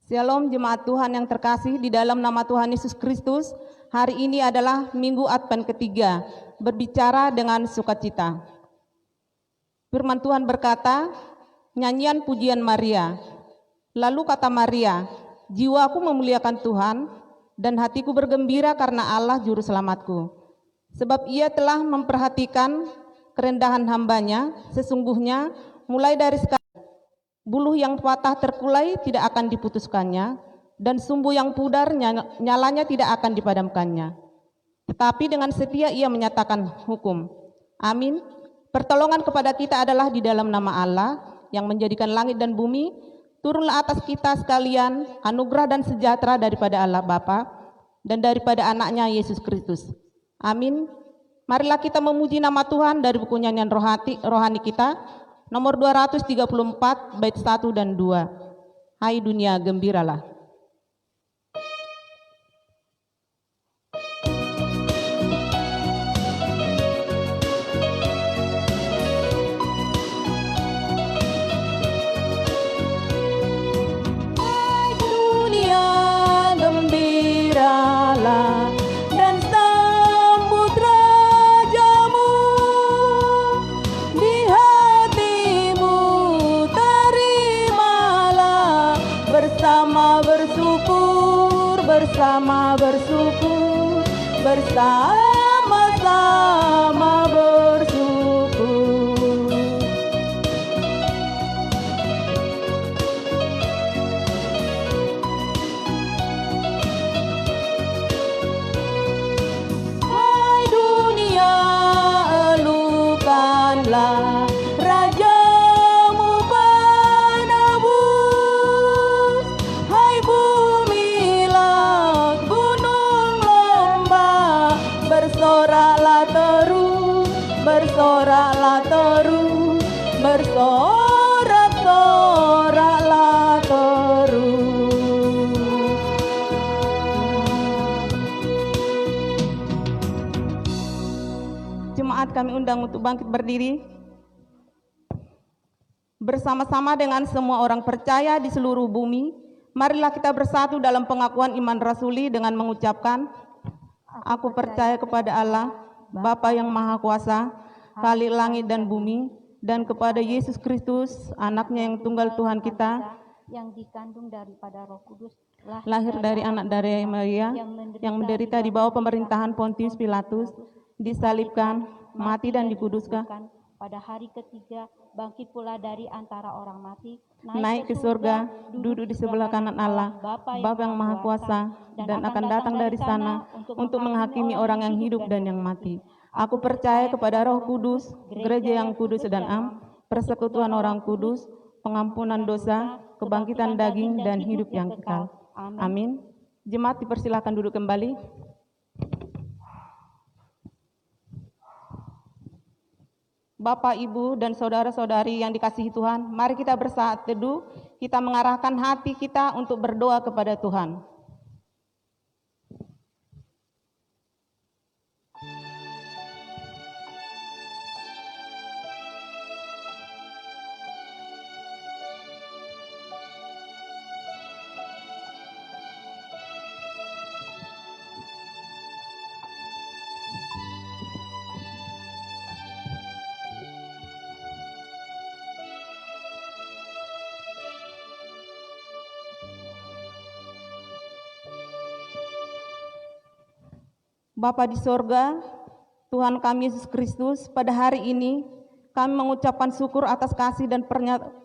Shalom jemaat Tuhan yang terkasih di dalam nama Tuhan Yesus Kristus. Hari ini adalah Minggu Advent ketiga, berbicara dengan sukacita. Firman Tuhan berkata, nyanyian pujian Maria. Lalu kata Maria, jiwaku memuliakan Tuhan dan hatiku bergembira karena Allah juru selamatku. Sebab ia telah memperhatikan kerendahan hambanya, sesungguhnya mulai dari sekarang buluh yang patah terkulai tidak akan diputuskannya, dan sumbu yang pudar nyalanya tidak akan dipadamkannya. Tetapi dengan setia ia menyatakan hukum. Amin. Pertolongan kepada kita adalah di dalam nama Allah yang menjadikan langit dan bumi. Turunlah atas kita sekalian anugerah dan sejahtera daripada Allah Bapa dan daripada anaknya Yesus Kristus. Amin. Marilah kita memuji nama Tuhan dari buku nyanyian rohani kita, nomor 234 bait 1 dan 2. Hai dunia gembiralah. Hai dunia gembiralah dan sambut rajamu. Di hatimu terimalah bersama bersyukur, bersama-sama bersyukur. Hai dunia elukanlah rajamu penebus. Hai bumilah gunung lembah, bersoraklah terus, bersorak-soraklah terus. Jemaat kami undang untuk bangkit berdiri. Bersama-sama dengan semua orang percaya di seluruh bumi, marilah kita bersatu dalam pengakuan iman rasuli dengan mengucapkan, aku percaya kepada Allah, Bapa yang Maha Kuasa, Khalik langit dan bumi, dan kepada Yesus Kristus, anaknya yang tunggal Tuhan kita, yang dikandung daripada Roh Kudus, lahir dari anak dari Maria, yang menderita di bawah pemerintahan Pontius Pilatus, disalibkan, mati dan dikuduskan, pada hari ketiga bangkit pula dari antara orang mati, naik ke surga, duduk di sebelah kanan Allah, Bapa yang Maha Kuasa, dan akan datang dari sana untuk menghakimi orang yang hidup dan yang mati. Aku percaya kepada Roh Kudus, gereja yang kudus dan am, persekutuan orang kudus, pengampunan dosa, kebangkitan daging, dan hidup yang kekal. Amin. Jemaat dipersilakan duduk kembali. Bapak, Ibu, dan saudara-saudari yang dikasihi Tuhan, mari kita bersaat teduh, kita mengarahkan hati kita untuk berdoa kepada Tuhan. Bapa di sorga, Tuhan kami Yesus Kristus, pada hari ini kami mengucapkan syukur atas kasih dan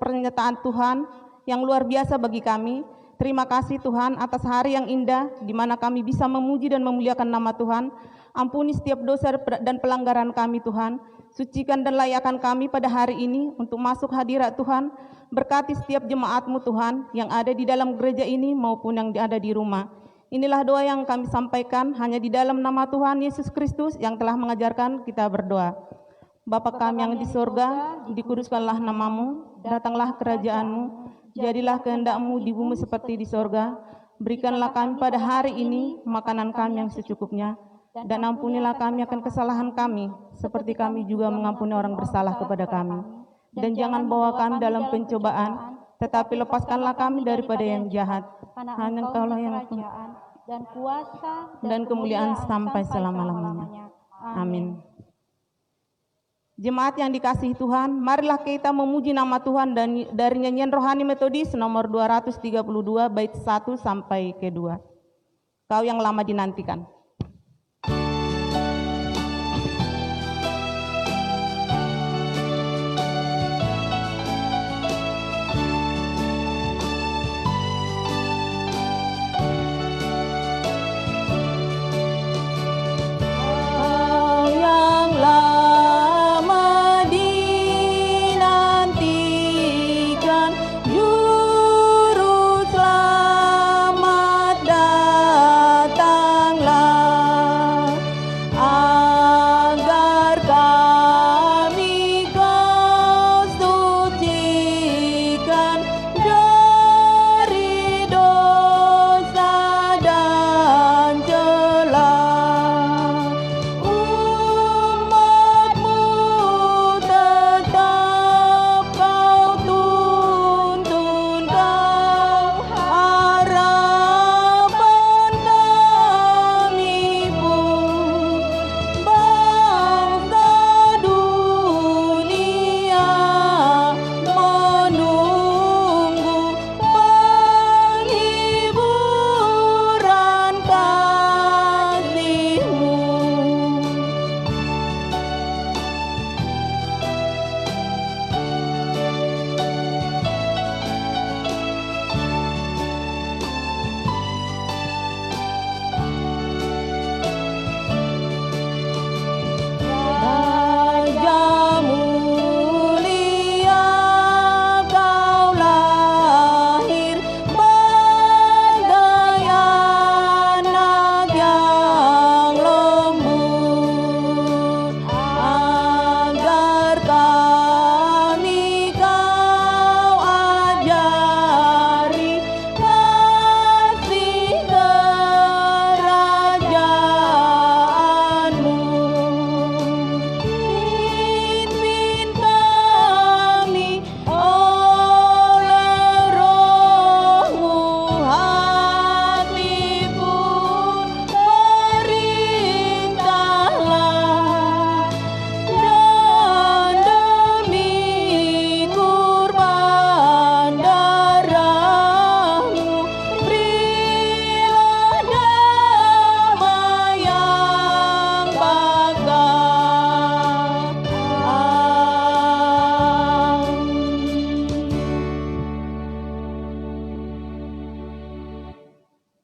pernyataan Tuhan yang luar biasa bagi kami. Terima kasih Tuhan atas hari yang indah di mana kami bisa memuji dan memuliakan nama Tuhan. Ampuni setiap dosa dan pelanggaran kami Tuhan. Sucikan dan layakkan kami pada hari ini untuk masuk hadirat Tuhan. Berkati setiap jemaat-Mu Tuhan yang ada di dalam gereja ini maupun yang ada di rumah. Inilah doa yang kami sampaikan hanya di dalam nama Tuhan Yesus Kristus yang telah mengajarkan kita berdoa. Bapa kami yang di sorga, dikuduskanlah namamu, datanglah kerajaan-Mu, jadilah kehendak-Mu di bumi seperti di sorga. Berikanlah kami pada hari ini makanan kami yang secukupnya, dan ampunilah kami akan kesalahan kami, seperti kami juga mengampuni orang bersalah kepada kami. Dan jangan bawa kami dalam pencobaan, tetapi lepaskanlah kami daripada yang jahat. karena Hanya Engkau Engkaulah di yang kerajaan dan kuasa dan kemuliaan sampai selama-lamanya. Amin. Jemaat yang dikasihi Tuhan, marilah kita memuji nama Tuhan dan dari nyanyian rohani metodis nomor 232 bait 1 sampai ke 2. Kau yang lama dinantikan.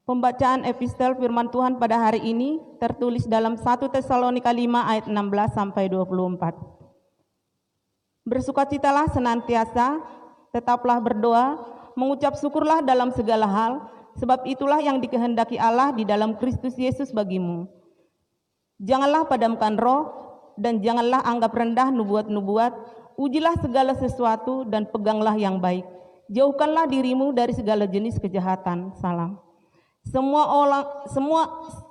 Pembacaan epistel firman Tuhan pada hari ini tertulis dalam 1 Tesalonika 5 ayat 16 sampai 24. Bersukacitalah senantiasa, tetaplah berdoa, mengucap syukurlah dalam segala hal, sebab itulah yang dikehendaki Allah di dalam Kristus Yesus bagimu. Janganlah padamkan roh, dan janganlah anggap rendah nubuat-nubuat, ujilah segala sesuatu dan peganglah yang baik. Jauhkanlah dirimu dari segala jenis kejahatan. Salam.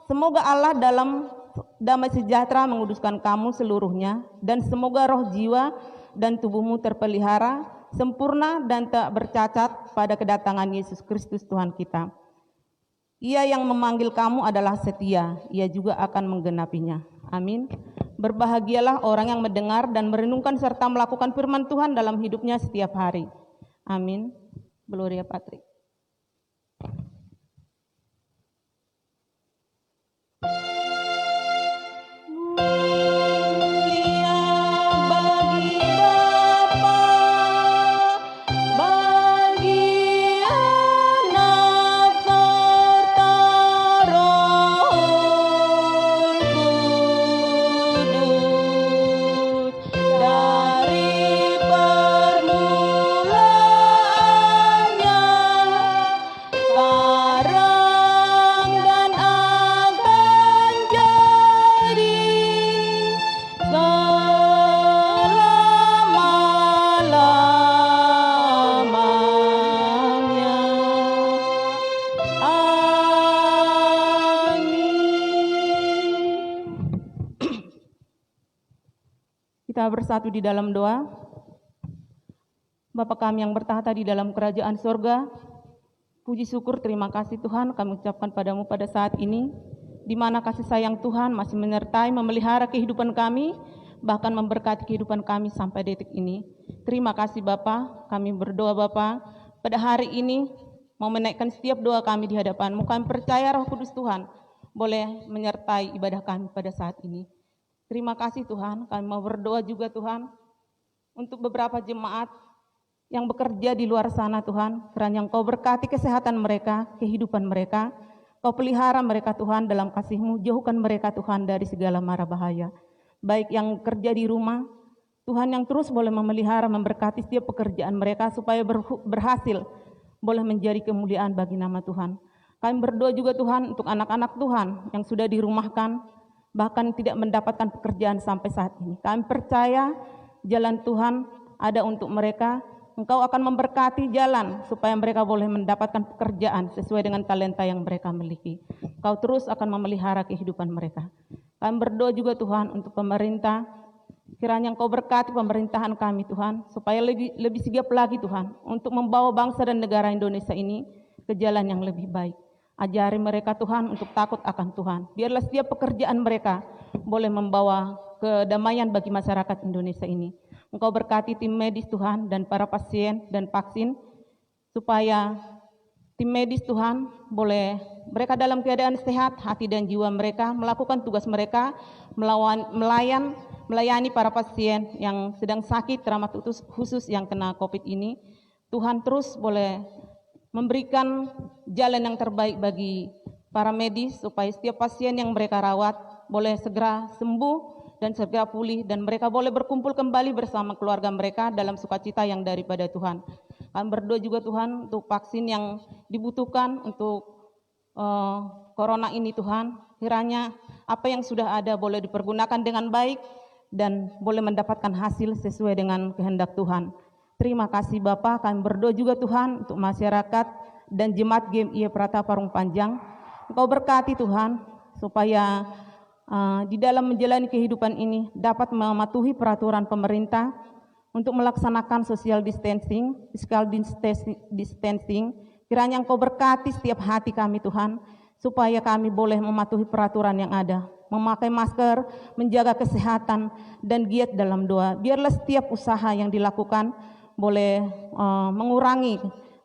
Semoga Allah dalam damai sejahtera menguduskan kamu seluruhnya, dan semoga roh, jiwa, dan tubuhmu terpelihara, sempurna dan tak bercacat pada kedatangan Yesus Kristus Tuhan kita. Ia yang memanggil kamu adalah setia, ia juga akan menggenapinya. Amin. Berbahagialah orang yang mendengar dan merenungkan serta melakukan firman Tuhan dalam hidupnya setiap hari. Amin. Gloria Patri. Kita bersatu di dalam doa. Bapa kami yang bertahta di dalam kerajaan surga, Puji syukur terima kasih Tuhan kami ucapkan padamu pada saat ini, di mana kasih sayang Tuhan masih menyertai memelihara kehidupan kami, bahkan memberkati kehidupan kami sampai detik ini. Terima kasih Bapa, kami berdoa Bapa, pada hari ini mau menaikkan setiap doa kami di hadapan-Mu. Kami percaya Roh Kudus Tuhan boleh menyertai ibadah kami pada saat ini. Terima kasih Tuhan, kami mau berdoa juga Tuhan, untuk beberapa jemaat yang bekerja di luar sana Tuhan, kiranya Engkau berkati kesehatan mereka, kehidupan mereka, Kau pelihara mereka Tuhan dalam kasih-Mu, jauhkan mereka Tuhan dari segala mara bahaya. Baik yang kerja di rumah, Tuhan yang terus boleh memelihara, memberkati setiap pekerjaan mereka supaya berhasil, boleh menjadi kemuliaan bagi nama Tuhan. Kami berdoa juga Tuhan untuk anak-anak Tuhan yang sudah dirumahkan, bahkan tidak mendapatkan pekerjaan sampai saat ini. Kami percaya jalan Tuhan ada untuk mereka. Engkau akan memberkati jalan supaya mereka boleh mendapatkan pekerjaan sesuai dengan talenta yang mereka miliki. Kau terus akan memelihara kehidupan mereka. Kami berdoa juga Tuhan untuk pemerintah. Kiranya Engkau berkati pemerintahan kami Tuhan, supaya lebih sigap lagi Tuhan untuk membawa bangsa dan negara Indonesia ini ke jalan yang lebih baik. Ajari mereka Tuhan untuk takut akan Tuhan. Biarlah setiap pekerjaan mereka boleh membawa kedamaian bagi masyarakat Indonesia ini. Engkau berkati tim medis Tuhan dan para pasien dan vaksin, supaya tim medis Tuhan boleh mereka dalam keadaan sehat, hati dan jiwa mereka melakukan tugas mereka, melayani para pasien yang sedang sakit, teramat khusus yang kena COVID ini. Tuhan terus boleh memberikan jalan yang terbaik bagi para medis, supaya setiap pasien yang mereka rawat boleh segera sembuh dan segera pulih, dan mereka boleh berkumpul kembali bersama keluarga mereka dalam sukacita yang daripada Tuhan. Kami berdoa juga Tuhan untuk vaksin yang dibutuhkan untuk corona ini Tuhan, kiranya apa yang sudah ada boleh dipergunakan dengan baik dan boleh mendapatkan hasil sesuai dengan kehendak Tuhan. Terima kasih Bapa, kami berdoa juga Tuhan untuk masyarakat dan jemaat GMI Prata Parung Panjang. Engkau berkati Tuhan, supaya di dalam menjalani kehidupan ini dapat mematuhi peraturan pemerintah untuk melaksanakan social distancing, physical distancing. Kiranya Engkau berkati setiap hati kami Tuhan, supaya kami boleh mematuhi peraturan yang ada, memakai masker, menjaga kesehatan, dan giat dalam doa. Biarlah setiap usaha yang dilakukan boleh mengurangi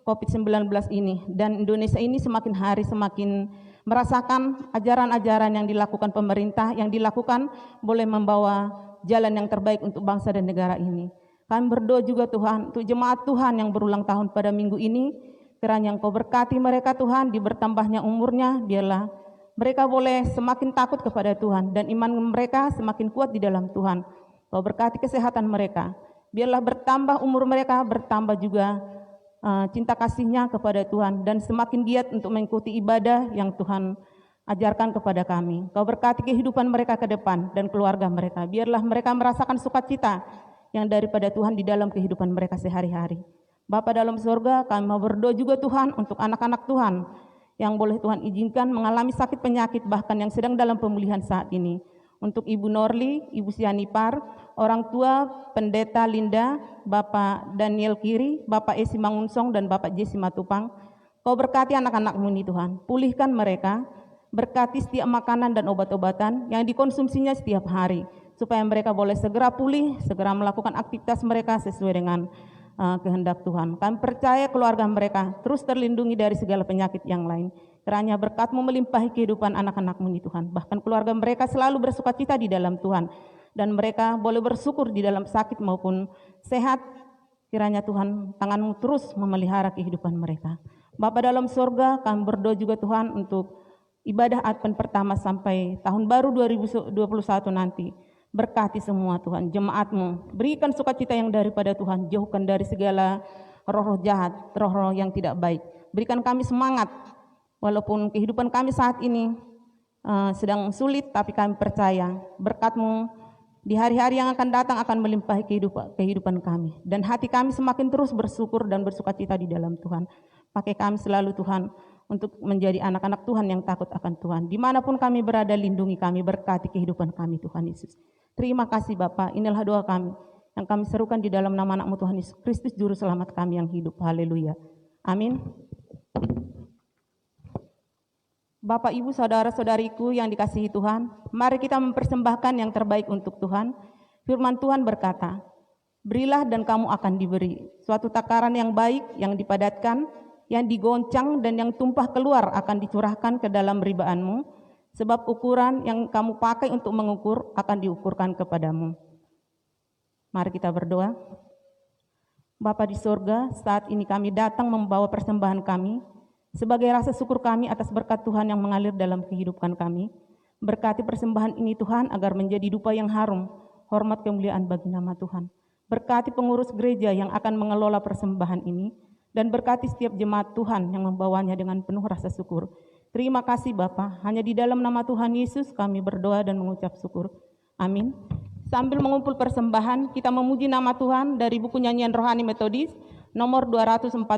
COVID-19 ini, dan Indonesia ini semakin hari semakin merasakan ajaran-ajaran yang dilakukan pemerintah, yang dilakukan boleh membawa jalan yang terbaik untuk bangsa dan negara ini. Kami berdoa juga Tuhan untuk jemaat Tuhan yang berulang tahun pada minggu ini, kiranya Engkau berkati mereka Tuhan, di bertambahnya umurnya, biarlah mereka boleh semakin takut kepada Tuhan dan iman mereka semakin kuat di dalam Tuhan. Kau berkati kesehatan mereka, biarlah bertambah umur mereka, bertambah juga cinta kasihnya kepada Tuhan, dan semakin giat untuk mengikuti ibadah yang Tuhan ajarkan kepada kami. Kau berkati kehidupan mereka ke depan dan keluarga mereka. Biarlah mereka merasakan sukacita yang daripada Tuhan di dalam kehidupan mereka sehari-hari. Bapa dalam surga, kami mau berdoa juga Tuhan untuk anak-anak Tuhan yang boleh Tuhan izinkan mengalami sakit penyakit, bahkan yang sedang dalam pemulihan saat ini. Untuk Ibu Norli, Ibu Sianipar, orang tua Pendeta Linda, Bapak Daniel Kiri, Bapak Esi Mangunsong, dan Bapak Jesse Matupang. Kau berkati anak-anak-Mu ini Tuhan, pulihkan mereka, berkati setiap makanan dan obat-obatan yang dikonsumsinya setiap hari, supaya mereka boleh segera pulih, segera melakukan aktivitas mereka sesuai dengan kehendak Tuhan. Kami percaya keluarga mereka terus terlindungi dari segala penyakit yang lain. Kiranya berkat-Mu melimpahi kehidupan anak-anak-Mu ini Tuhan. Bahkan keluarga mereka selalu bersukacita di dalam Tuhan. Dan mereka boleh bersyukur di dalam sakit maupun sehat. Kiranya Tuhan tangan-Mu terus memelihara kehidupan mereka. Bapa dalam surga, kami berdoa juga Tuhan untuk ibadah Advent pertama sampai tahun baru 2021 nanti. Berkati semua Tuhan, jemaat-Mu. Berikan sukacita yang daripada Tuhan. Jauhkan dari segala roh-roh jahat, roh-roh yang tidak baik. Berikan kami semangat. Walaupun kehidupan kami saat ini sedang sulit, tapi kami percaya berkat-Mu di hari-hari yang akan datang akan melimpahi kehidupan kami. Dan hati kami semakin terus bersyukur dan bersukacita di dalam Tuhan. Pakai kami selalu Tuhan untuk menjadi anak-anak Tuhan yang takut akan Tuhan. Dimanapun kami berada, lindungi kami, berkati kehidupan kami Tuhan Yesus. Terima kasih Bapa, inilah doa kami yang kami serukan di dalam nama anak-Mu Tuhan Yesus Kristus, Juru Selamat kami yang hidup. Haleluya. Amin. Bapak, Ibu, saudara-saudariku yang dikasihi Tuhan, mari kita mempersembahkan yang terbaik untuk Tuhan. Firman Tuhan berkata, berilah dan kamu akan diberi. Suatu takaran yang baik, yang dipadatkan, yang digoncang dan yang tumpah keluar akan dicurahkan ke dalam ribaanmu, sebab ukuran yang kamu pakai untuk mengukur akan diukurkan kepadamu. Mari kita berdoa. Bapa di sorga, saat ini kami datang membawa persembahan kami sebagai rasa syukur kami atas berkat Tuhan yang mengalir dalam kehidupan kami. Berkati persembahan ini Tuhan agar menjadi dupa yang harum, hormat kemuliaan bagi nama Tuhan. Berkati pengurus gereja yang akan mengelola persembahan ini, dan berkati setiap jemaat Tuhan yang membawanya dengan penuh rasa syukur. Terima kasih Bapa, hanya di dalam nama Tuhan Yesus kami berdoa dan mengucap syukur. Amin. Sambil mengumpul persembahan, kita memuji nama Tuhan dari buku nyanyian rohani Metodis, nomor 245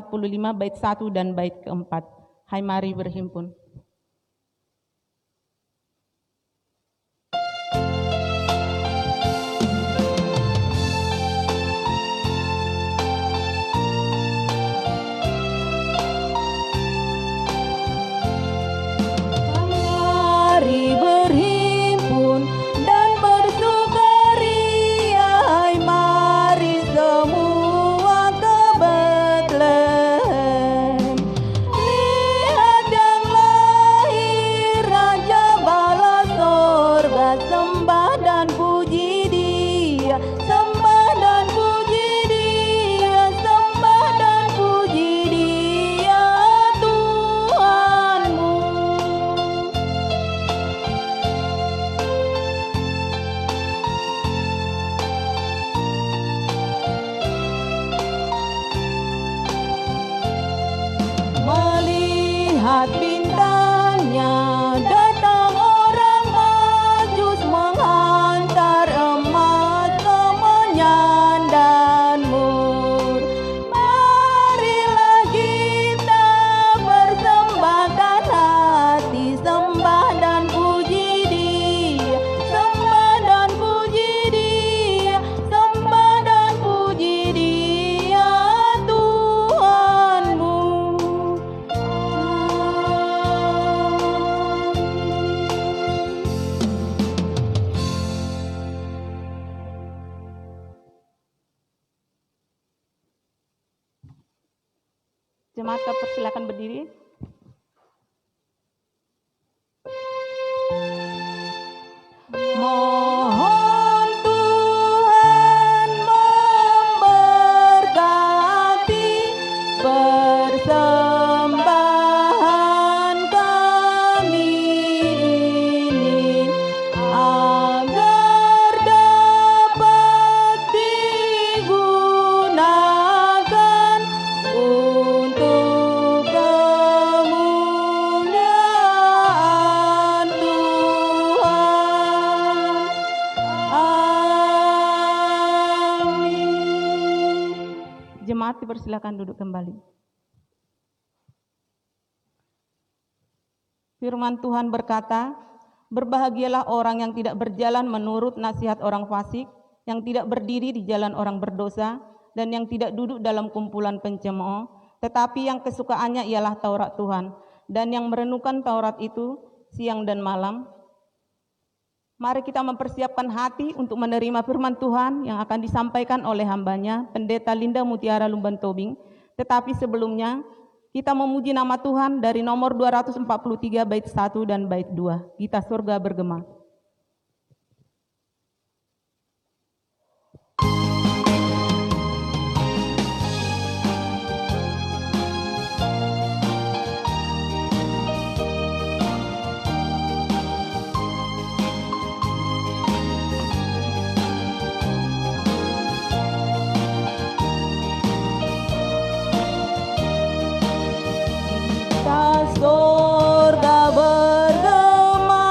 bait 1 dan bait keempat. Hai mari berhimpun. Mari berhimpun dan bersukaria, hai mari semua ke Betlehem. Lihat yang lahir Raja Bala sorga, sembah dan puji Dia, sembah dan puji Dia, sembah dan puji Dia Tuhanmu. Melihat bintangnya datang orang Majus menghantar emas kemenyan dan mur. Marilah kita persembahkan hati, sembah dan puji Dia, sembah dan puji Dia, sembah dan puji Dia Tuhanmu. Jemaat persilakan berdiri. Mohon Tuhan memberkati persembahan kami ini, agar dapat digunakan untuk kemuliaan Tuhan. Amin. Jemaat dipersilakan duduk kembali. Firman Tuhan berkata, berbahagialah orang yang tidak berjalan menurut nasihat orang fasik, yang tidak berdiri di jalan orang berdosa, dan yang tidak duduk dalam kumpulan pencemooh, tetapi yang kesukaannya ialah Taurat Tuhan, dan yang merenungkan Taurat itu siang dan malam. Mari kita mempersiapkan hati untuk menerima firman Tuhan yang akan disampaikan oleh hambanya, Pendeta Linda Mutiara Lumban Tobing. Tetapi sebelumnya, kita memuji nama Tuhan dari nomor 243 bait 1 dan bait 2. Kita surga bergema. Surga bergema,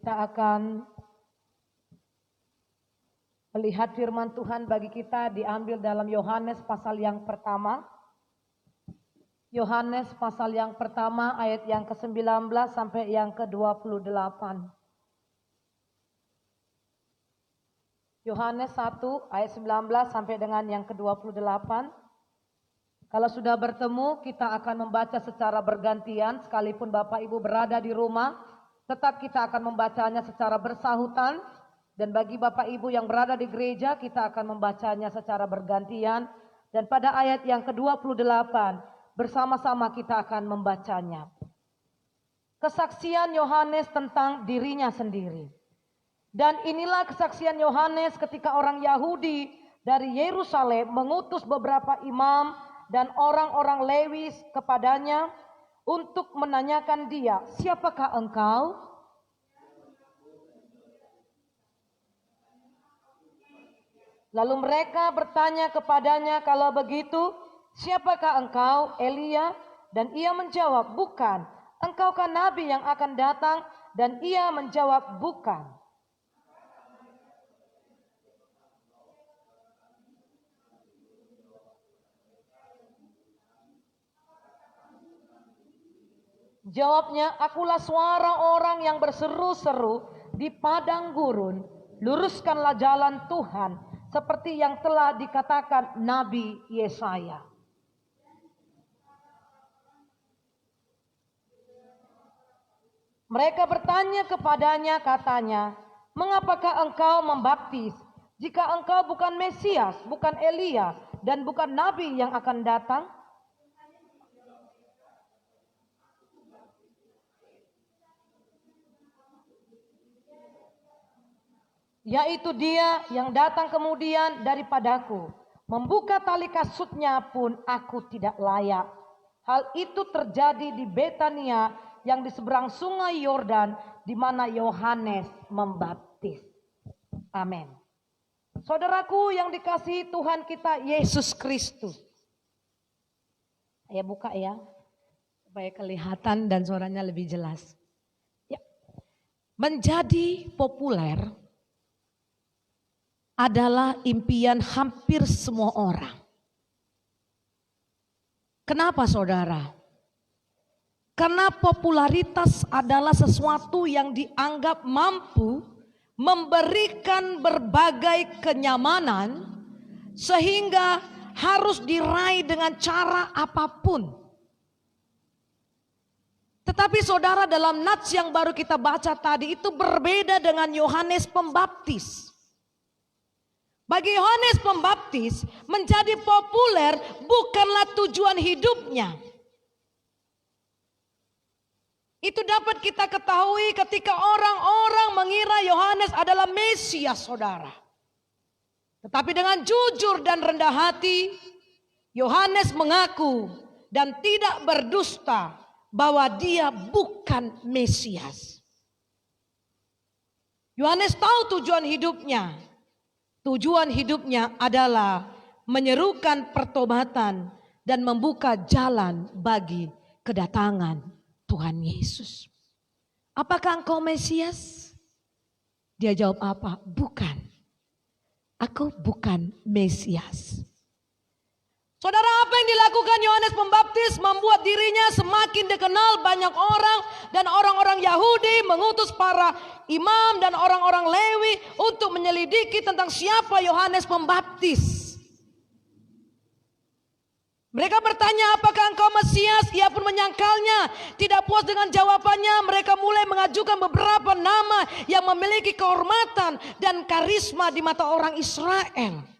Kita akan melihat firman Tuhan bagi kita diambil dalam Yohanes pasal yang pertama. Yohanes pasal yang pertama ayat yang ke-19 sampai yang ke-28. Yohanes 1 ayat 19 sampai dengan yang ke-28. Kalau sudah bertemu, kita akan membaca secara bergantian, sekalipun Bapak Ibu berada di rumah, tetap kita akan membacanya secara bersahutan. Dan bagi Bapak Ibu yang berada di gereja, kita akan membacanya secara bergantian. Dan pada ayat yang ke-28, bersama-sama kita akan membacanya. Kesaksian Yohanes tentang dirinya sendiri. Dan inilah kesaksian Yohanes ketika orang Yahudi dari Yerusalem mengutus beberapa imam dan orang-orang Lewi kepadanya untuk menanyakan dia, siapakah engkau? Lalu mereka bertanya kepadanya, kalau begitu, siapakah engkau? Elia? Dan ia menjawab, bukan. Engkaukah nabi yang akan datang? Dan ia menjawab, bukan. Jawabnya, akulah suara orang yang berseru-seru di padang gurun, luruskanlah jalan Tuhan, seperti yang telah dikatakan Nabi Yesaya. Mereka bertanya kepadanya, katanya, mengapakah engkau membaptis, jika engkau bukan Mesias, bukan Elia, dan bukan Nabi yang akan datang? Yaitu dia yang datang kemudian daripadaku. Membuka tali kasutnya pun aku tidak layak. Hal itu terjadi di Betania yang di seberang sungai Yordan, di mana Yohanes membaptis. Amin. Saudaraku yang dikasihi Tuhan kita Yesus Kristus. Saya buka ya, supaya kelihatan dan suaranya lebih jelas. Ya. Menjadi populer adalah impian hampir semua orang. Kenapa saudara? Karena popularitas adalah sesuatu yang dianggap mampu memberikan berbagai kenyamanan sehingga harus diraih dengan cara apapun. Tetapi saudara, dalam nats yang baru kita baca tadi itu berbeda dengan Yohanes Pembaptis. Bagi Yohanes Pembaptis, menjadi populer bukanlah tujuan hidupnya. Itu dapat kita ketahui ketika orang-orang mengira Yohanes adalah Mesias, saudara. Tetapi dengan jujur dan rendah hati, Yohanes mengaku dan tidak berdusta bahwa dia bukan Mesias. Yohanes tahu tujuan hidupnya. Tujuan hidupnya adalah menyerukan pertobatan dan membuka jalan bagi kedatangan Tuhan Yesus. Apakah engkau Mesias? Dia jawab apa? Bukan. Aku bukan Mesias. Saudara, apa yang dilakukan Yohanes Pembaptis membuat dirinya semakin dikenal banyak orang, dan orang-orang Yahudi mengutus para imam dan orang-orang Lewi untuk menyelidiki tentang siapa Yohanes Pembaptis. Mereka bertanya, apakah engkau Mesias? Ia pun menyangkalnya. Tidak puas dengan jawabannya, mereka mulai mengajukan beberapa nama yang memiliki kehormatan dan karisma di mata orang Israel.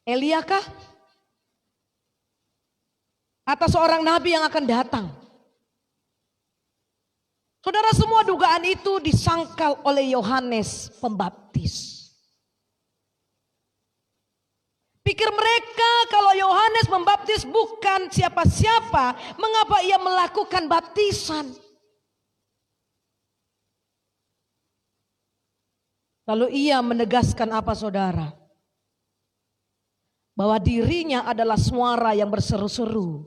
Elia kah? Atau seorang nabi yang akan datang? Saudara, semua dugaan itu disangkal oleh Yohanes Pembaptis. Pikir mereka kalau Yohanes Pembaptis bukan siapa-siapa, mengapa ia melakukan baptisan? Lalu ia menegaskan apa saudara? Bahwa dirinya adalah suara yang berseru-seru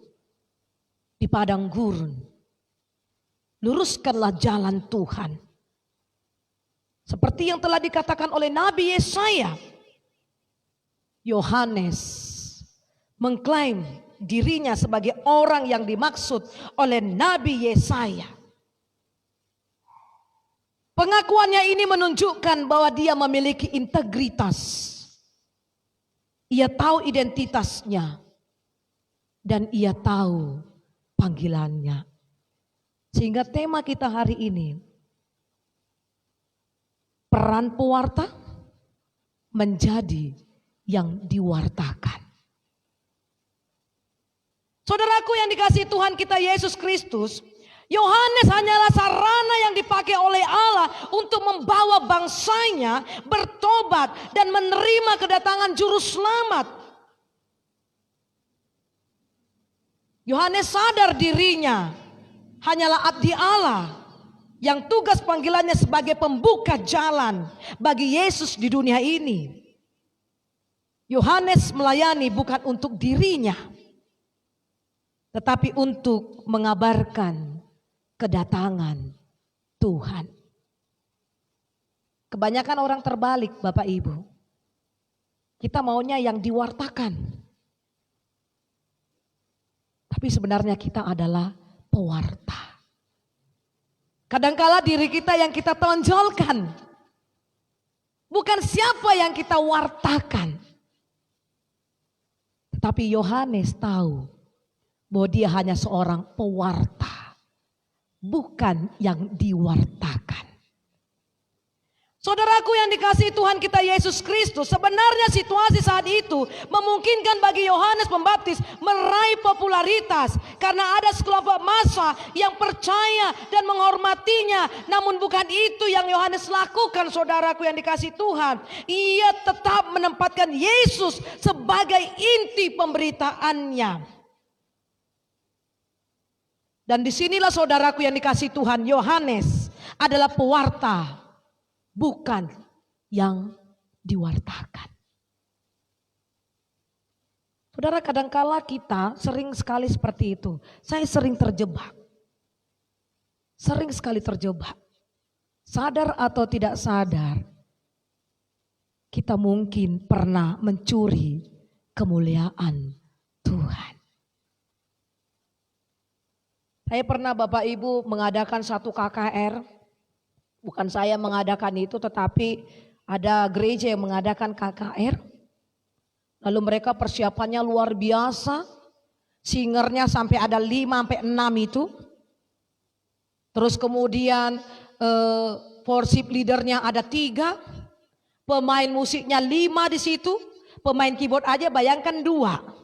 di padang gurun. luruskanlah jalan Tuhan. Seperti yang telah dikatakan oleh Nabi Yesaya, Yohanes mengklaim dirinya sebagai orang yang dimaksud oleh Nabi Yesaya. Pengakuannya ini menunjukkan bahwa dia memiliki integritas. Ia tahu identitasnya dan ia tahu panggilannya. Sehingga tema kita hari ini, peran pewarta menjadi yang diwartakan. Saudaraku yang dikasihi Tuhan kita Yesus Kristus, Yohanes hanyalah sarana yang dipakai oleh Allah untuk membawa bangsanya bertobat dan menerima kedatangan juru selamat. Yohanes sadar dirinya hanyalah abdi Allah yang tugas panggilannya sebagai pembuka jalan bagi Yesus di dunia ini. Yohanes melayani bukan untuk dirinya, tetapi untuk mengabarkan kedatangan Tuhan. Kebanyakan orang terbalik, Bapak Ibu. Kita maunya yang diwartakan. Tapi sebenarnya kita adalah pewarta. Kadangkala diri kita yang kita tonjolkan. Bukan siapa yang kita wartakan. Tetapi Yohanes tahu bahwa dia hanya seorang pewarta. Bukan yang diwartakan. Saudaraku yang dikasihi Tuhan kita Yesus Kristus, sebenarnya situasi saat itu memungkinkan bagi Yohanes Pembaptis meraih popularitas karena ada sekelompok massa yang percaya dan menghormatinya. Namun bukan itu yang Yohanes lakukan, saudaraku yang dikasihi Tuhan. Ia tetap menempatkan Yesus sebagai inti pemberitaannya. Dan disinilah saudaraku yang dikasihi Tuhan, Yohanes adalah pewarta, bukan yang diwartakan. Saudara, kadangkala kita sering sekali seperti itu. Saya sering terjebak. Sering sekali terjebak. Sadar atau tidak sadar, kita mungkin pernah mencuri kemuliaan Tuhan. Saya pernah Bapak Ibu mengadakan satu KKR. Bukan saya mengadakan itu, tetapi ada gereja yang mengadakan KKR. Lalu mereka persiapannya luar biasa. Singernya sampai ada 5-6 itu. Terus kemudian worship leadernya ada 3. Pemain musiknya 5 di situ. Pemain keyboard aja bayangkan 2.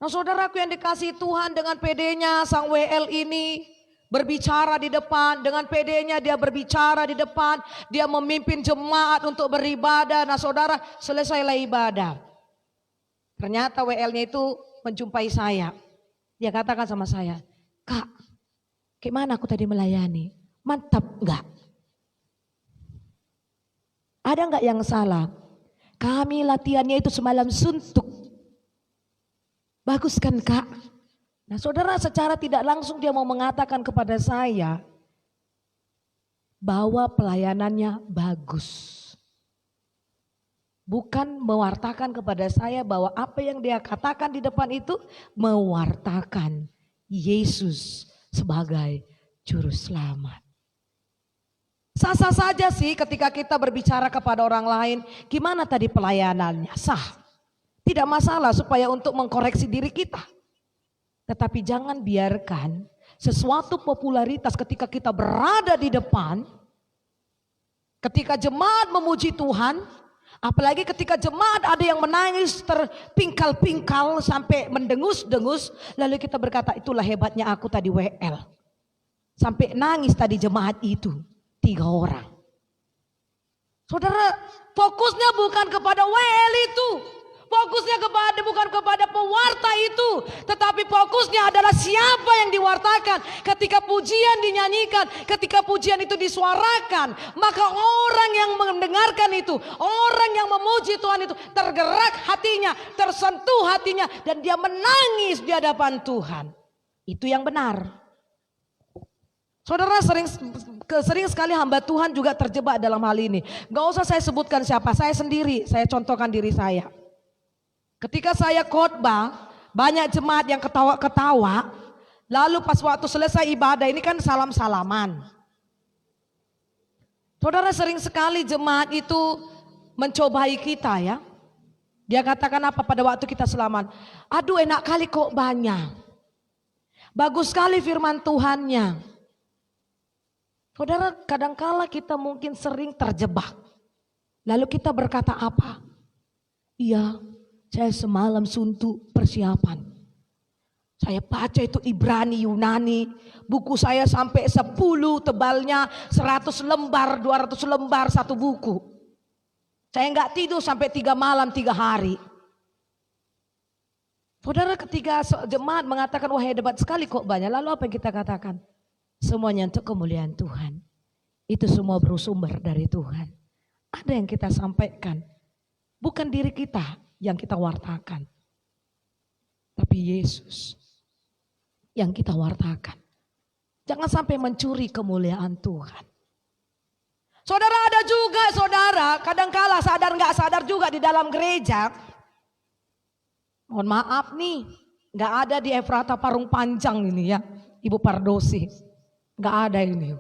Nah saudaraku yang dikasihi Tuhan, dengan PD-nya sang WL ini berbicara di depan. Dengan PD-nya dia berbicara di depan. Dia memimpin jemaat untuk beribadah. Nah saudara, selesailah ibadah. Ternyata WL-nya itu menjumpai saya. Dia katakan sama saya, "Kak, gimana aku tadi melayani? Mantap enggak? Ada enggak yang salah? Kami latihannya itu semalam suntuk. Bagus kan Kak?" Nah saudara, secara tidak langsung dia mau mengatakan kepada saya bahwa pelayanannya bagus. Bukan mewartakan kepada saya bahwa apa yang dia katakan di depan itu mewartakan Yesus sebagai juru selamat. Sah-sah saja sih ketika kita berbicara kepada orang lain, gimana tadi pelayanannya? Sah. Tidak masalah supaya untuk mengkoreksi diri kita. Tetapi jangan biarkan sesuatu popularitas ketika kita berada di depan. Ketika jemaat memuji Tuhan. Apalagi ketika jemaat ada yang menangis terpingkal-pingkal sampai mendengus-dengus. Lalu kita berkata, itulah hebatnya aku tadi WL. Sampai nangis tadi jemaat itu. 3 orang. Saudara, fokusnya bukan kepada WL itu. Fokusnya bukan kepada pewarta itu, tetapi fokusnya adalah siapa yang diwartakan. Ketika pujian dinyanyikan, ketika pujian itu disuarakan, maka orang yang mendengarkan itu, orang yang memuji Tuhan itu tergerak hatinya, tersentuh hatinya, dan dia menangis di hadapan Tuhan. Itu yang benar. Saudara, sering sekali hamba Tuhan juga terjebak dalam hal ini. Gak usah saya sebutkan siapa, saya sendiri, saya contohkan diri saya. Ketika saya khotbah, banyak jemaat yang ketawa-ketawa, lalu pas waktu selesai ibadah ini kan salam-salaman. Saudara, sering sekali jemaat itu mencobai kita ya. Dia katakan apa pada waktu kita selamat? Aduh, enak kali kok banyak. Bagus sekali firman Tuhannya. Saudara, kadangkala kita mungkin sering terjebak. Lalu kita berkata apa? Iya, saya semalam suntuk persiapan. Saya baca itu Ibrani, Yunani, buku saya sampai 10, tebalnya 100 lembar, 200 lembar satu buku. Saya enggak tidur sampai 3 malam 3 hari. Saudara, ketika jemaat mengatakan wah hebat sekali kok banyak, lalu apa yang kita katakan? Semuanya untuk kemuliaan Tuhan. Itu semua bersumber dari Tuhan. Ada yang kita sampaikan, bukan diri kita yang kita wartakan, tapi Yesus yang kita wartakan. Jangan sampai mencuri kemuliaan Tuhan. Saudara, ada juga saudara, kadangkala sadar nggak sadar juga di dalam gereja. Mohon maaf nih, nggak ada di Efrata Parung Panjang ini ya, Ibu Pardosi, nggak ada ini.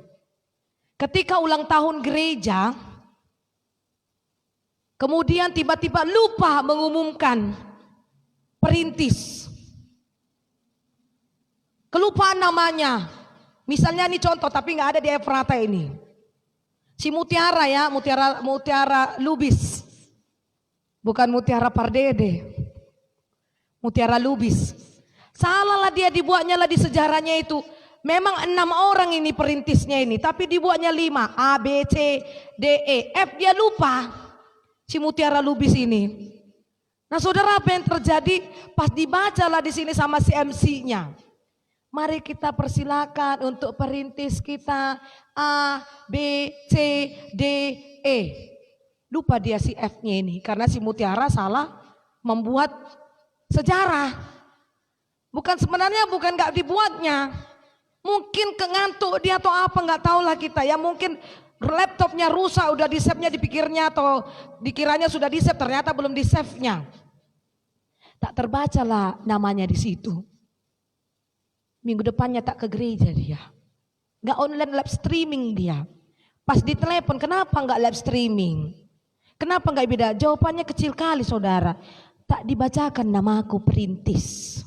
Ketika ulang tahun gereja, kemudian tiba-tiba lupa mengumumkan perintis. Kelupaan namanya. Misalnya ini contoh tapi nggak ada di Efrata ini. Si Mutiara ya, Mutiara Lubis. Bukan Mutiara Pardede. Mutiara Lubis. Salah lah dia, dibuatnya lah di sejarahnya itu. Memang 6 orang ini perintisnya ini, tapi dibuatnya 5. A, B, C, D, E, F. Dia lupa si Mutiara Lubis ini. Nah saudara, apa yang terjadi? Pas dibacalah di sini sama si MC-nya. Mari kita persilakan untuk perintis kita A, B, C, D, E. Lupa dia si F-nya ini karena si Mutiara salah membuat sejarah. Sebenarnya bukan gak dibuatnya. Mungkin kengantuk dia atau apa gak tahulah kita ya. Mungkin laptopnya rusak, udah di save-nya dipikirnya atau dikiranya sudah di save, ternyata belum di save-nya. Tak terbacalah namanya di situ. Minggu depannya tak ke gereja dia. Gak online live streaming dia. Pas ditelepon, kenapa gak live streaming? Kenapa gak beda? Jawabannya kecil kali saudara. Tak dibacakan namaku perintis.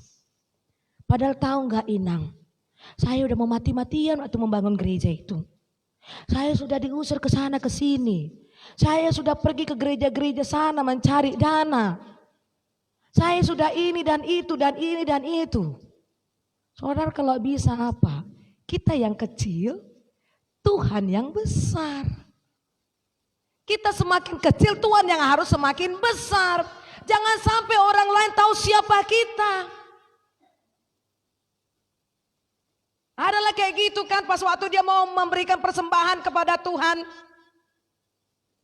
Padahal tahu gak Inang? Saya udah mau mati-matian waktu membangun gereja itu. Saya sudah diusir ke sana ke sini. Saya sudah pergi ke gereja-gereja sana mencari dana. Saya sudah ini dan itu dan ini dan itu. Saudara, kalau bisa apa? Kita yang kecil, Tuhan yang besar. Kita semakin kecil, Tuhan yang harus semakin besar. Jangan sampai orang lain tahu siapa kita. Adalah kayak gitu kan, pas waktu dia mau memberikan persembahan kepada Tuhan.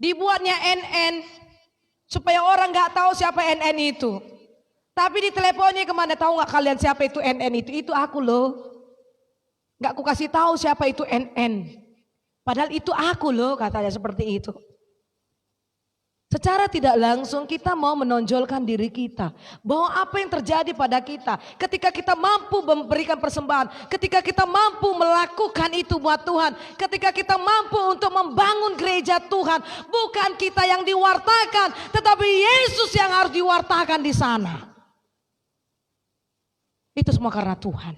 Dibuatnya NN, supaya orang gak tahu siapa NN itu. Tapi di teleponnya kemana, tahu gak kalian siapa itu NN itu? Itu aku loh. Gak aku kasih tahu siapa itu NN. Padahal itu aku loh, katanya seperti itu. Secara tidak langsung kita mau menonjolkan diri kita. Bahwa apa yang terjadi pada kita. Ketika kita mampu memberikan persembahan. Ketika kita mampu melakukan itu buat Tuhan. Ketika kita mampu untuk membangun gereja Tuhan. Bukan kita yang diwartakan. Tetapi Yesus yang harus diwartakan di sana. Itu semua karena Tuhan.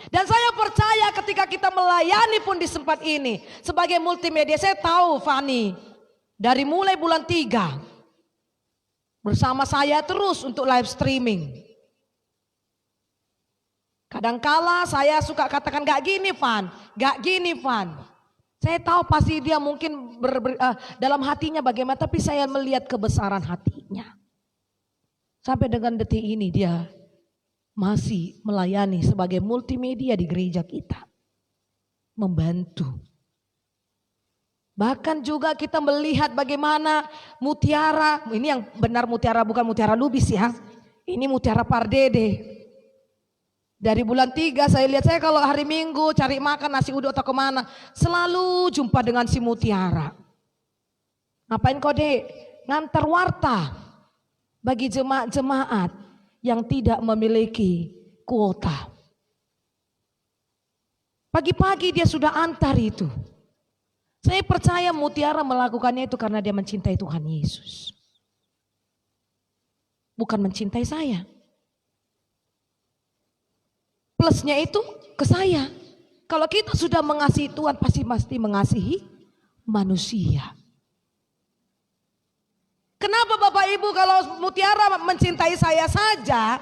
Dan saya percaya ketika kita melayani pun di tempat ini. Sebagai multimedia, saya tahu Fani. Dari mulai bulan 3 bersama saya terus untuk live streaming. Kadangkala saya suka katakan gak gini Van, gak gini Van. Saya tahu pasti dia mungkin dalam hatinya bagaimana, tapi saya melihat kebesaran hatinya. Sampai dengan detik ini dia masih melayani sebagai multimedia di gereja kita. Membantu. Bahkan juga kita melihat bagaimana Mutiara, ini yang benar Mutiara bukan Mutiara Lubis ya. Ini Mutiara Pardede. Dari bulan 3 saya lihat, saya kalau hari Minggu cari makan nasi uduk atau kemana, selalu jumpa dengan si Mutiara. Ngapain kau dek? Ngantar warta bagi jemaat-jemaat yang tidak memiliki kuota. Pagi-pagi dia sudah antar itu. Saya percaya Mutiara melakukannya itu karena dia mencintai Tuhan Yesus. Bukan mencintai saya. Plusnya itu ke saya. Kalau kita sudah mengasihi Tuhan, pasti mengasihi manusia. Kenapa Bapak Ibu kalau Mutiara mencintai saya saja,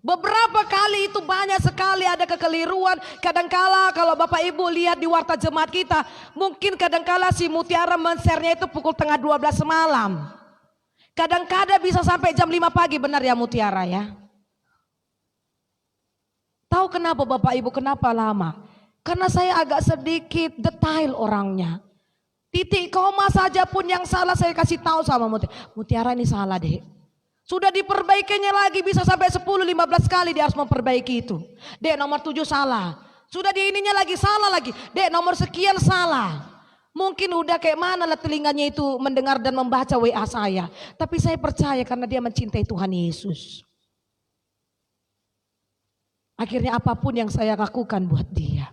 beberapa kali itu banyak sekali ada kekeliruan. Kadangkala kalau Bapak Ibu lihat di warta jemaat kita, mungkin kadangkala si Mutiara men-share-nya itu pukul tengah 12 malam. Kadang-kadang bisa sampai jam 5 pagi, benar ya Mutiara ya? Tahu kenapa Bapak Ibu, kenapa lama? Karena saya agak sedikit detail orangnya. Titik koma saja pun yang salah saya kasih tahu sama Mutiara. Mutiara ini salah deh. Sudah diperbaikinya lagi bisa sampai 10-15 kali dia harus memperbaiki itu. Dek nomor 7 salah. Sudah di ininya lagi salah lagi. Dek nomor sekian salah. Mungkin udah kayak mana lah telinganya itu mendengar dan membaca WA saya. Tapi saya percaya karena dia mencintai Tuhan Yesus. Akhirnya apapun yang saya lakukan buat dia,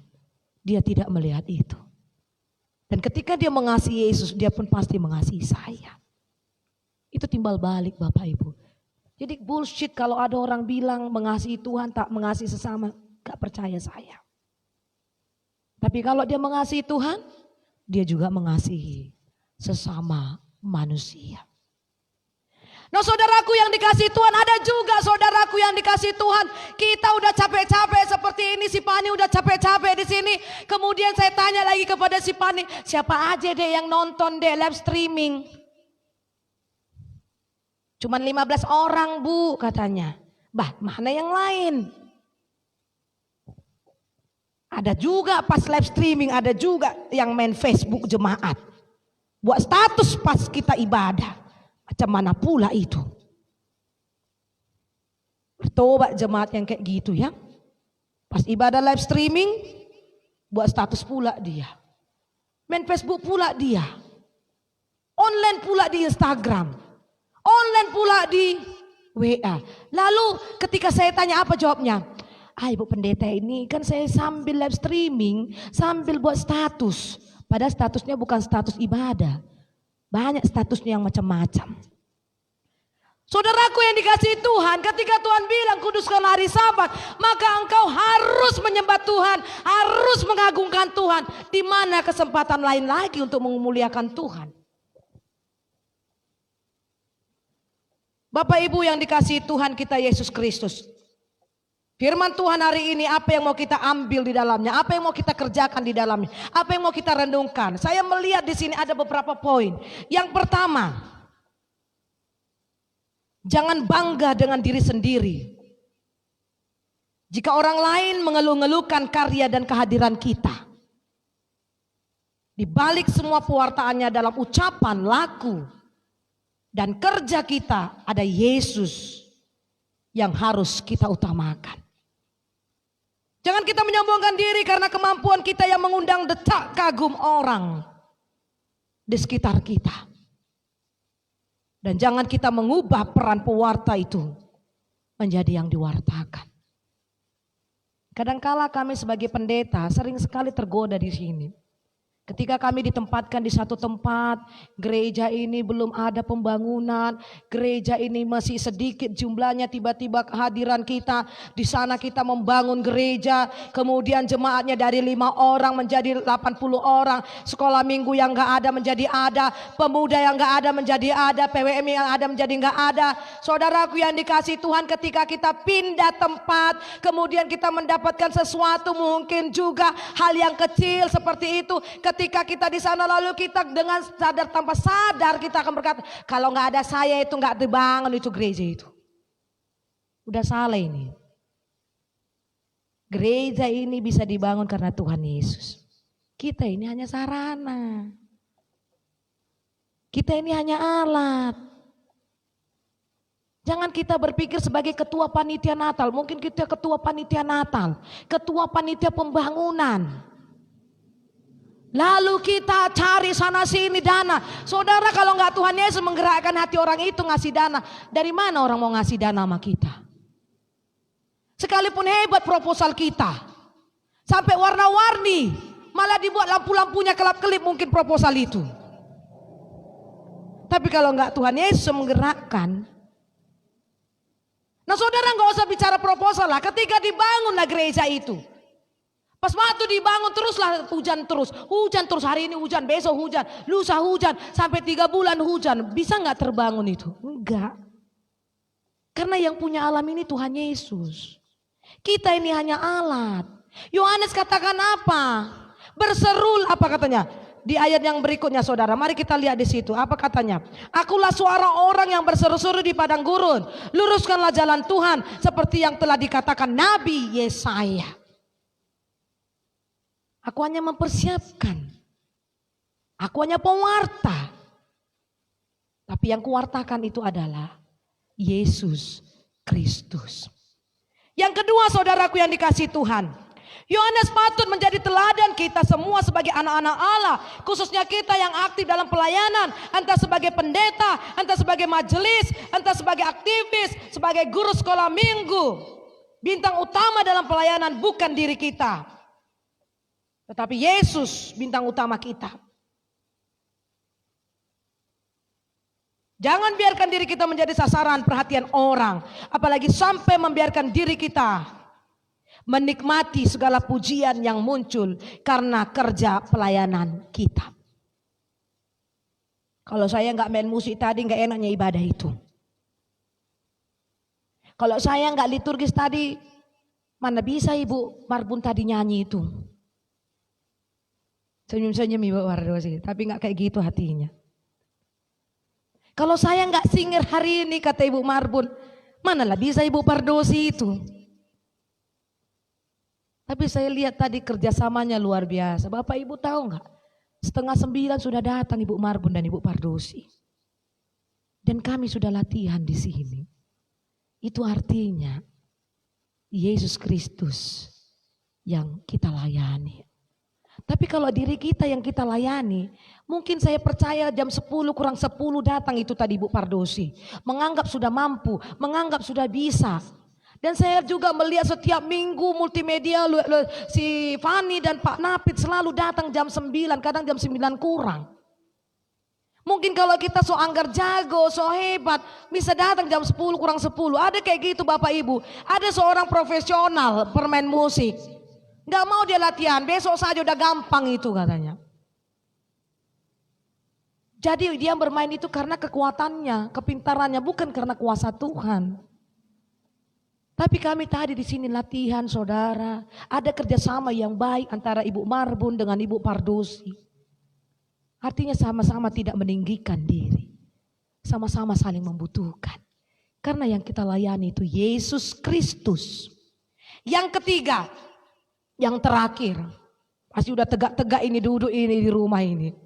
dia tidak melihat itu. Dan ketika dia mengasihi Yesus, dia pun pasti mengasihi saya. Itu timbal balik Bapak Ibu. Jadi bullshit kalau ada orang bilang mengasihi Tuhan tak mengasihi sesama, gak percaya saya. Tapi kalau dia mengasihi Tuhan, dia juga mengasihi sesama manusia. Nah saudaraku yang dikasih Tuhan, ada juga saudaraku yang dikasih Tuhan. Kita udah capek-capek seperti ini, si Pani udah capek-capek di sini. Kemudian saya tanya lagi kepada si Pani, siapa aja deh yang nonton deh live streaming? Cuman 15 orang Bu katanya. Bah mana yang lain? Ada juga pas live streaming, ada juga yang main Facebook jemaat. Buat status pas kita ibadah. Macam mana pula itu? Bertobat jemaat yang kayak gitu ya. Pas ibadah live streaming, buat status pula dia. Main Facebook pula dia. Online pula di Instagram. Online pula di WA. Lalu ketika saya tanya apa jawabnya? Ibu pendeta ini kan saya sambil live streaming, sambil buat status. Padahal statusnya bukan status ibadah. Banyak statusnya yang macam-macam. Saudaraku yang dikasihi Tuhan, ketika Tuhan bilang kuduskan hari Sabat, maka engkau harus menyembah Tuhan, harus mengagungkan Tuhan. Di mana kesempatan lain lagi untuk memuliakan Tuhan? Bapak Ibu yang dikasihi Tuhan kita Yesus Kristus. Firman Tuhan hari ini apa yang mau kita ambil di dalamnya, apa yang mau kita kerjakan di dalamnya, apa yang mau kita renungkan. Saya melihat di sini ada beberapa poin. Yang pertama, jangan bangga dengan diri sendiri. Jika orang lain mengeluh-ngeluhkan karya dan kehadiran kita, di balik semua pewartaannya dalam ucapan, laku, dan kerja kita ada Yesus yang harus kita utamakan. Jangan kita menyombongkan diri karena kemampuan kita yang mengundang decak kagum orang di sekitar kita. Dan jangan kita mengubah peran pewarta itu menjadi yang diwartakan. Kadangkala kami sebagai pendeta sering sekali tergoda di sini. Ketika kami ditempatkan di satu tempat, gereja ini belum ada pembangunan, gereja ini masih sedikit jumlahnya, tiba-tiba kehadiran kita, di sana kita membangun gereja, kemudian jemaatnya dari 5 orang menjadi 80 orang, sekolah minggu yang gak ada menjadi ada, pemuda yang gak ada menjadi ada, PWM yang ada menjadi gak ada. Saudaraku yang dikasihi Tuhan, ketika kita pindah tempat, kemudian kita mendapatkan sesuatu mungkin juga hal yang kecil seperti itu. Ketika kita di sana lalu kita dengan sadar tanpa sadar kita akan berkata, kalau nggak ada saya itu nggak dibangun itu gereja itu. Udah salah ini. Gereja ini bisa dibangun karena Tuhan Yesus. Kita ini hanya sarana. Kita ini hanya alat. Jangan kita berpikir sebagai ketua panitia Natal. Mungkin kita ketua panitia Natal, ketua panitia pembangunan. Lalu kita cari sana sini dana. Saudara, kalau nggak Tuhan Yesus menggerakkan hati orang itu ngasih dana, dari mana orang mau ngasih dana sama kita? Sekalipun hebat proposal kita, sampai warna-warni, malah dibuat lampu-lampunya kelap-kelip mungkin proposal itu. Tapi kalau nggak Tuhan Yesus menggerakkan, nah saudara nggak usah bicara proposal lah. Ketika dibangunlah gereja itu, pas waktu dibangun teruslah hujan terus. Hari ini hujan, besok hujan, lusa hujan, sampai 3 bulan hujan. Bisa nggak terbangun itu? Enggak. Karena yang punya alam ini Tuhan Yesus. Kita ini hanya alat. Yohanes katakan apa? Berseru, apa katanya? Di ayat yang berikutnya saudara, mari kita lihat di situ. Apa katanya? Akulah suara orang yang berseru-seru di padang gurun. Luruskanlah jalan Tuhan seperti yang telah dikatakan Nabi Yesaya. Aku hanya mempersiapkan. Aku hanya pewarta. Tapi yang kuwartakan itu adalah Yesus Kristus. Yang kedua saudaraku yang dikasihi Tuhan, Yohanes patut menjadi teladan kita semua sebagai anak-anak Allah. Khususnya kita yang aktif dalam pelayanan. Entah sebagai pendeta, entah sebagai majelis, entah sebagai aktivis, sebagai guru sekolah minggu. Bintang utama dalam pelayanan bukan diri kita, tetapi Yesus bintang utama kita. Jangan biarkan diri kita menjadi sasaran perhatian orang. Apalagi sampai membiarkan diri kita menikmati segala pujian yang muncul karena kerja pelayanan kita. Kalau saya nggak main musik tadi, nggak enaknya ibadah itu. Kalau saya nggak liturgis tadi, mana bisa Ibu Marbun tadi nyanyi itu. Senyum-senyum Ibu Wardosi, tapi nggak kayak gitu hatinya. Kalau saya nggak singer hari ini, kata Ibu Marbun, manalah bisa Ibu Pardosi itu. Tapi saya lihat tadi kerjasamanya luar biasa. Bapak Ibu tahu nggak? 8:30 sudah datang Ibu Marbun dan Ibu Pardosi. Dan kami sudah latihan di sini. Itu artinya Yesus Kristus yang kita layani. Tapi kalau diri kita yang kita layani, mungkin saya percaya jam 10 kurang 10 datang itu tadi Ibu Pardosi. Menganggap sudah mampu, menganggap sudah bisa. Dan saya juga melihat setiap minggu multimedia si Fani dan Pak Napit selalu datang jam 9, kadang jam 9 kurang. Mungkin kalau kita so anggar jago, so hebat, bisa datang jam 10 kurang 10. Ada kayak gitu Bapak Ibu. Ada seorang profesional permain musik. Gak mau dia latihan, besok saja udah gampang itu katanya. Jadi dia bermain itu karena kekuatannya, kepintarannya, bukan karena kuasa Tuhan. Tapi kami tadi di sini latihan saudara, ada kerjasama yang baik antara Ibu Marbun dengan Ibu Pardosi. Artinya sama-sama tidak meninggikan diri, sama-sama saling membutuhkan. Karena yang kita layani itu Yesus Kristus. Yang ketiga, yang terakhir, pasti udah tegak-tegak ini duduk ini di rumah ini.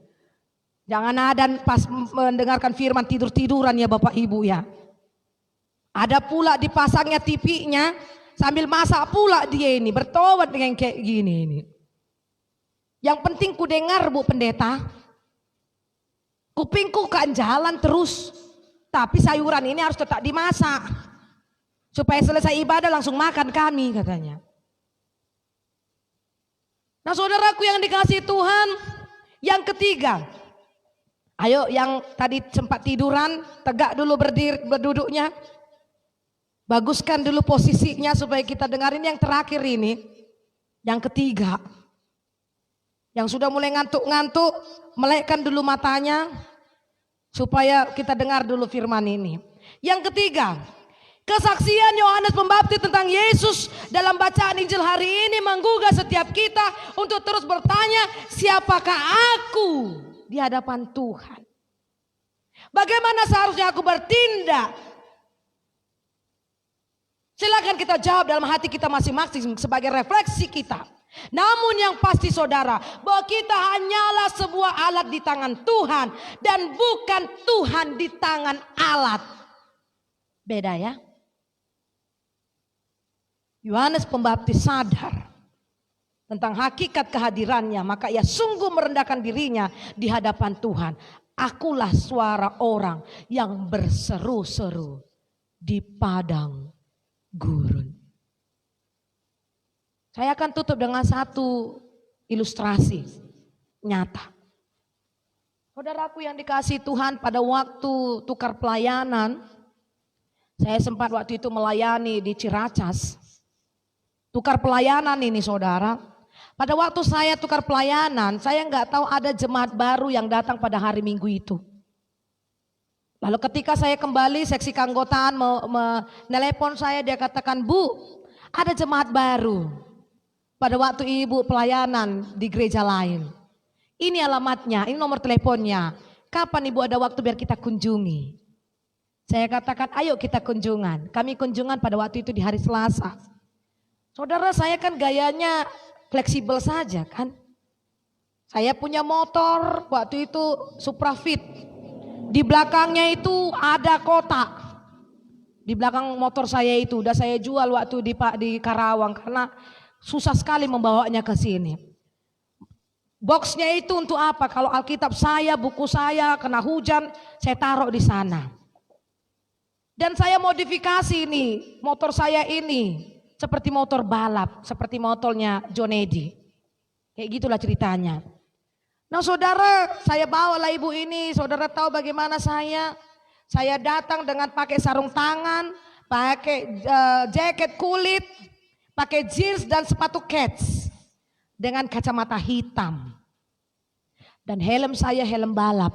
Jangan ada pas mendengarkan firman tidur-tiduran ya Bapak Ibu ya. Ada pula dipasangnya TV-nya sambil masak pula dia ini bertobat dengan kayak gini ini. Yang penting ku dengar Bu Pendeta, kupingku kan jalan terus. Tapi sayuran ini harus tetap dimasak supaya selesai ibadah langsung makan kami katanya. Nah saudaraku yang dikasihi Tuhan, yang ketiga, ayo yang tadi sempat tiduran, tegak dulu berduduknya. Baguskan dulu posisinya supaya kita dengarin yang terakhir ini. Yang ketiga, yang sudah mulai ngantuk-ngantuk, melekkan dulu matanya supaya kita dengar dulu firman ini. Yang ketiga, kesaksian Yohanes Pembaptis tentang Yesus dalam bacaan Injil hari ini menggugah setiap kita untuk terus bertanya, siapakah aku di hadapan Tuhan? Bagaimana seharusnya aku bertindak? Silakan kita jawab dalam hati kita masing-masing sebagai refleksi kita. Namun yang pasti saudara, bahwa kita hanyalah sebuah alat di tangan Tuhan dan bukan Tuhan di tangan alat. Beda ya. Yohanes Pembaptis sadar tentang hakikat kehadirannya, maka ia sungguh merendahkan dirinya di hadapan Tuhan. Akulah suara orang yang berseru-seru di padang gurun. Saya akan tutup dengan satu ilustrasi nyata. Saudaraku yang dikasihi Tuhan, pada waktu tukar pelayanan, saya sempat waktu itu melayani di Ciracas. Tukar pelayanan ini saudara, pada waktu saya tukar pelayanan, saya nggak tahu ada jemaat baru yang datang pada hari Minggu itu. Lalu ketika saya kembali, seksi keanggotaan menelepon saya, dia katakan, "Bu, ada jemaat baru. Pada waktu ibu pelayanan di gereja lain. Ini alamatnya, ini nomor teleponnya. Kapan ibu ada waktu biar kita kunjungi?" Saya katakan, "Ayo kita kunjungan." Kami kunjungan pada waktu itu di hari Selasa. Saudara, saya kan gayanya fleksibel saja kan. Saya punya motor waktu itu Supra Fit. Di belakangnya itu ada kotak. Di belakang motor saya itu udah saya jual waktu di Karawang karena susah sekali membawanya ke sini. Boxnya itu untuk apa? Kalau Alkitab saya, buku saya kena hujan, saya taruh di sana. Dan saya modifikasi nih motor saya ini seperti motor balap, seperti motornya John Eddy. Kayak gitulah ceritanya. Nah saudara, saya bawalah ibu ini, saudara tahu bagaimana saya datang dengan pakai sarung tangan, pakai jaket kulit, pakai jeans dan sepatu kets dengan kacamata hitam. Dan helm saya helm balap.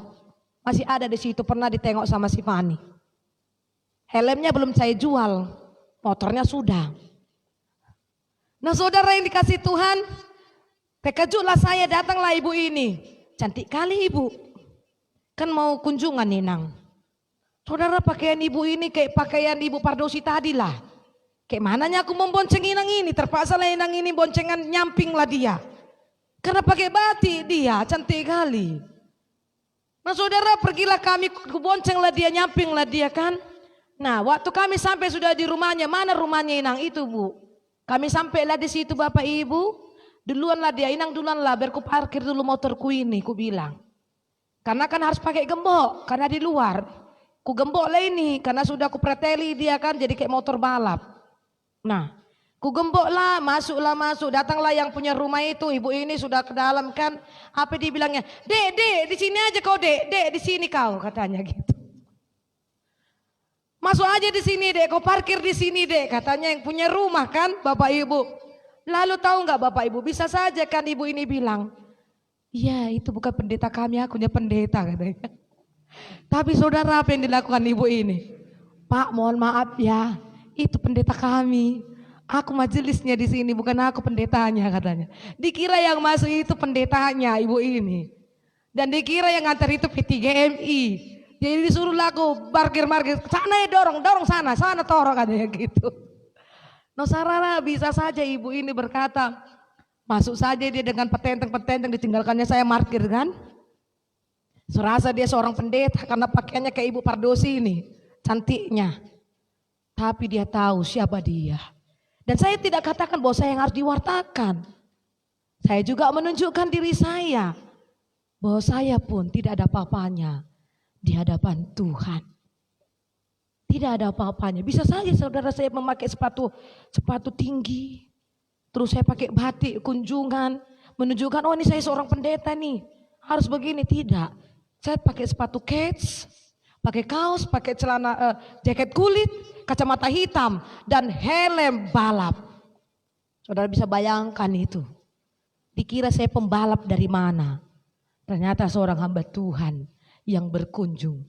Masih ada di situ, pernah ditengok sama si Fani. Helmnya belum saya jual, motornya sudah. Nah saudara yang dikasih Tuhan, terkejutlah saya, datanglah ibu ini. Cantik kali ibu, kan mau kunjungan nih Nang. Saudara, pakaian ibu ini kayak pakaian ibu Pardosi tadi lah. Kayak mananya aku membonceng Inang ini, terpaksa lah Inang ini boncengan, nyamping lah dia. Karena pakai batik dia, cantik kali. Nah saudara, pergilah kami, bonceng lah dia, nyamping lah dia kan. Nah waktu kami sampai sudah di rumahnya, mana rumahnya Inang itu Bu? Kami sampailah di situ Bapak Ibu, duluanlah dia, Inang duluanlah, biar ku parkir dulu motorku ini, ku bilang. Karena kan harus pakai gembok, karena di luar. Ku gembok lah ini, karena sudah ku preteli dia kan, jadi kayak motor balap. Nah, ku gembok lah, masuk, datanglah yang punya rumah itu, ibu ini sudah ke dalam kan. Apa dia bilangnya, dek, di sini aja kau dek, di sini kau, katanya gitu. Masuk aja di sini dek, kau parkir di sini dek, katanya yang punya rumah kan Bapak Ibu. Lalu tahu nggak Bapak Ibu, bisa saja kan ibu ini bilang, "Iya itu bukan pendeta kami, akunya pendeta," katanya. Tapi saudara, apa yang dilakukan ibu ini? "Pak mohon maaf ya, itu pendeta kami. Aku majelisnya di sini, bukan aku pendetanya," katanya. Dikira yang masuk itu pendetanya ibu ini. Dan dikira yang ngantar itu P3GMI. Jadi disuruh laku parkir, sana ya dorong sana torong katanya gitu. Nah sarana bisa saja ibu ini berkata, masuk saja dia dengan petenteng ditinggalkannya saya parkir kan. Serasa dia seorang pendeta karena pakaiannya kayak ibu Pardosi ini, cantiknya. Tapi dia tahu siapa dia. Dan saya tidak katakan bahwa saya yang harus diwartakan. Saya juga menunjukkan diri saya bahwa saya pun tidak ada apa-apanya di hadapan Tuhan. Tidak ada apa-apanya. Bisa saja saudara saya memakai sepatu tinggi. Terus saya pakai batik kunjungan. Menunjukkan oh ini saya seorang pendeta nih. Harus begini. Tidak. Saya pakai sepatu kets. Pakai kaos, pakai celana jaket kulit. Kacamata hitam. Dan helm balap. Saudara bisa bayangkan itu. Dikira saya pembalap dari mana. Ternyata seorang hamba Tuhan yang berkunjung.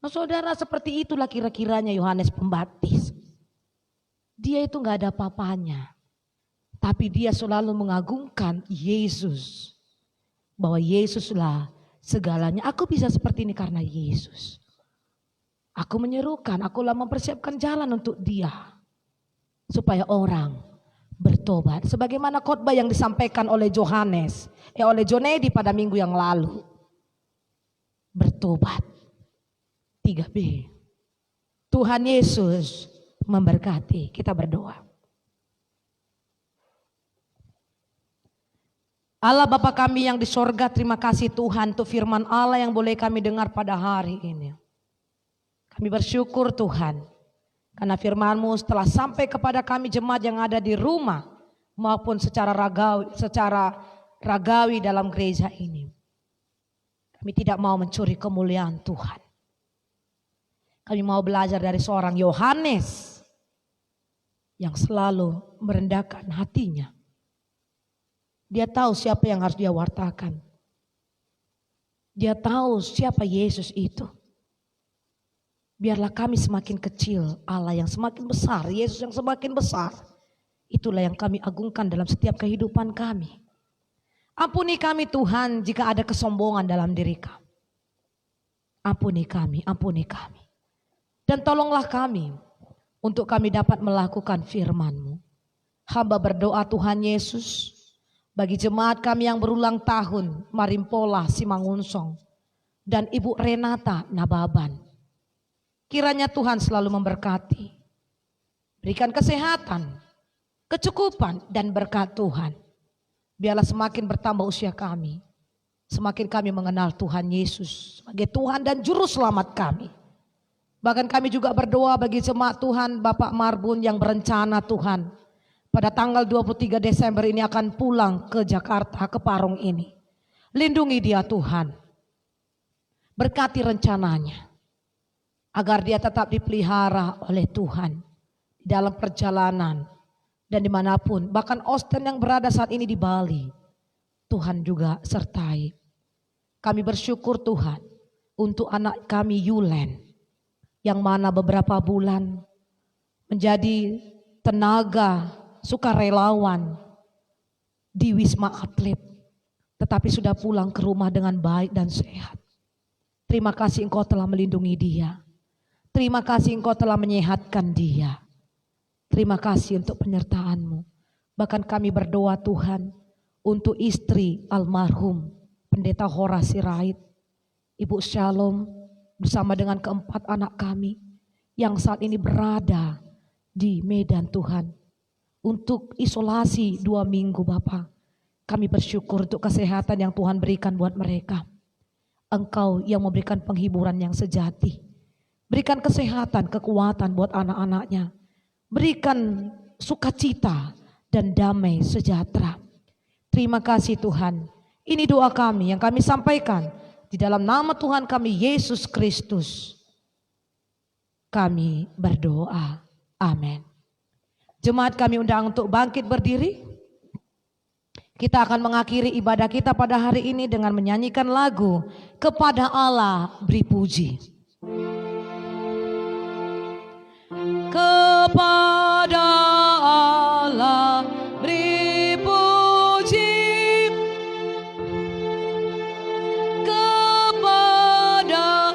Nah saudara, seperti itulah kira-kiranya Yohanes Pembaptis. Dia itu gak ada apa-apanya. Tapi dia selalu mengagungkan Yesus. Bahwa Yesuslah segalanya. Aku bisa seperti ini karena Yesus. Aku menyerukan, akulah mempersiapkan jalan untuk dia. Supaya orang bertobat. Sebagaimana khotbah yang disampaikan oleh Yohanes. Oleh John Eddy pada minggu yang lalu. Bertobat. 3B. Tuhan Yesus memberkati. Kita berdoa. Allah Bapa kami yang di sorga, terima kasih Tuhan untuk firman Allah yang boleh kami dengar pada hari ini. Kami bersyukur Tuhan, karena firman-Mu telah sampai kepada kami jemaat yang ada di rumah maupun secara ragawi dalam gereja ini. Kami tidak mau mencuri kemuliaan Tuhan. Kami mau belajar dari seorang Yohanes yang selalu merendahkan hatinya. Dia tahu siapa yang harus dia wartakan. Dia tahu siapa Yesus itu. Biarlah kami semakin kecil, Allah yang semakin besar, Yesus yang semakin besar. Itulah yang kami agungkan dalam setiap kehidupan kami. Ampuni kami Tuhan jika ada kesombongan dalam diri kami. Ampuni kami, ampuni kami. Dan tolonglah kami untuk kami dapat melakukan firman-Mu. Hamba berdoa Tuhan Yesus, bagi jemaat kami yang berulang tahun, Marimpola Simangunsong dan Ibu Renata Nababan. Kiranya Tuhan selalu memberkati, berikan kesehatan, kecukupan dan berkat Tuhan. Biarlah semakin bertambah usia kami, semakin kami mengenal Tuhan Yesus sebagai Tuhan dan Juru Selamat kami. Bahkan kami juga berdoa bagi jemaat Tuhan, Bapak Marbun yang berencana Tuhan, pada tanggal 23 Desember ini akan pulang ke Jakarta, ke Parung ini. Lindungi dia Tuhan. Berkati rencananya. Agar dia tetap dipelihara oleh Tuhan. Di dalam perjalanan. Dan dimanapun. Bahkan Austin yang berada saat ini di Bali. Tuhan juga sertai. Kami bersyukur Tuhan. Untuk anak kami Yulen. Yang mana beberapa bulan menjadi tenaga sukarelawan di Wisma Atlet, tetapi sudah pulang ke rumah dengan baik dan sehat. Terima kasih Engkau telah melindungi dia. Terima kasih Engkau telah menyehatkan dia. Terima kasih untuk penyertaan-Mu. Bahkan kami berdoa Tuhan untuk istri almarhum Pendeta Horas Sirait, Ibu Shalom bersama dengan keempat anak kami yang saat ini berada di Medan Tuhan. Untuk isolasi 2 minggu Bapak. Kami bersyukur untuk kesehatan yang Tuhan berikan buat mereka. Engkau yang memberikan penghiburan yang sejati. Berikan kesehatan, kekuatan buat anak-anaknya. Berikan sukacita dan damai sejahtera. Terima kasih Tuhan. Ini doa kami yang kami sampaikan. Di dalam nama Tuhan kami Yesus Kristus. Kami berdoa. Amin. Jemaat kami undang untuk bangkit berdiri. Kita akan mengakhiri ibadah kita pada hari ini dengan menyanyikan lagu Kepada Allah Beri Puji. Kepada Allah beri puji, kepada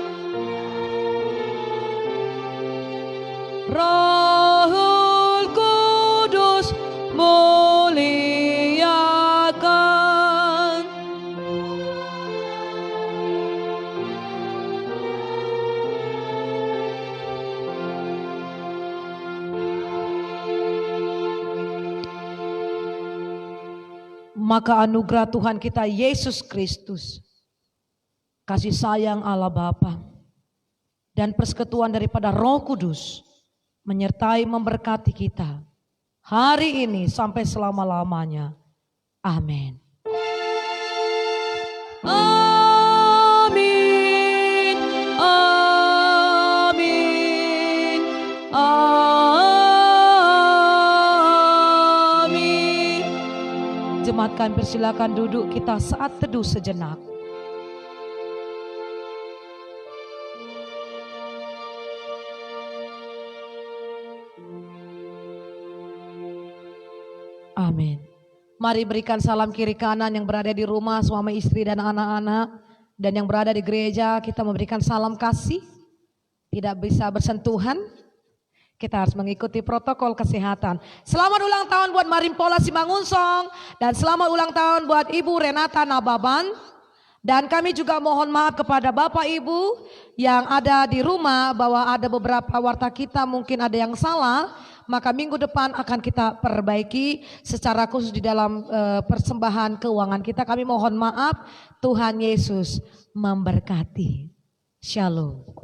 Rohul Kudus muliakan. Maka anugerah Tuhan kita Yesus Kristus, kasih sayang Allah Bapa, dan persekutuan daripada Roh Kudus menyertai memberkati kita hari ini sampai selama-lamanya. Amin. Amin, amin, amin. Jemaat kami persilakan duduk, kita saat teduh sejenak. Amin. Mari berikan salam kiri kanan yang berada di rumah, suami istri dan anak-anak. Dan yang berada di gereja kita memberikan salam kasih. Tidak bisa bersentuhan. Kita harus mengikuti protokol kesehatan. Selamat ulang tahun buat Marimpola Simangunsong. Dan selamat ulang tahun buat Ibu Renata Nababan. Dan kami juga mohon maaf kepada Bapak Ibu yang ada di rumah bahwa ada beberapa warta kita mungkin ada yang salah. Maka minggu depan akan kita perbaiki secara khusus di dalam persembahan keuangan kita. Kami mohon maaf. Tuhan Yesus memberkati. Shalom.